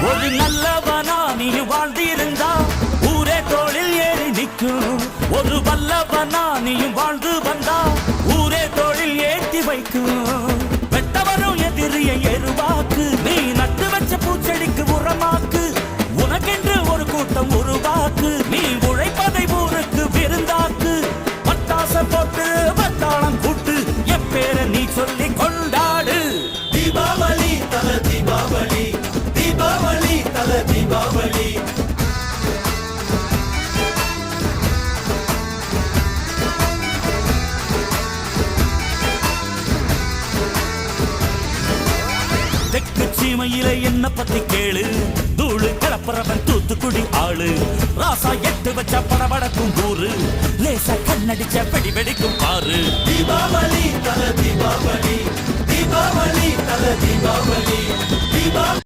ஒரு நல்லவனா நீ வாழ்ந்திருந்தா ஊரே தோளில் ஏறி நிற்கும். ஒரு வல்லவனா நீயும் வாழ்ந்து வந்தா ஊரே தோளில் ஏற்றி வைக்கும். வெட்டவரும் எதிரியை எருவாக்கு, நீ நட்டு வச்ச பூச்செடிக்கு உரமாக்கு. உனக்கென்று ஒரு கூட்டம் உருவாக்கு, நீ உழைப்பதை ஊருக்கு விருந்தாக்கு. பட்டாச போட்டு வட்டாளம் கூட்டு, என் பேரை நீ சொல்லி கொண்டாடு. தீபாவளி தல தீபாவளி, தீபாவளி தல தீபாவளி. தெற்கு சீமையில என்ன பத்தி கேளு, தூளு கிளப்புறவன் தூத்துக்குடி ஆளு. ராசா எட்டு வச்ச படபடக்கும் ஊரு, லேசா கண்ணடிச்ச வெடி வெடிக்கும் பாரு. தீபாவளி தல தீபாவளி, தீபாவளி தல தீபாவளி, தீபாவளி.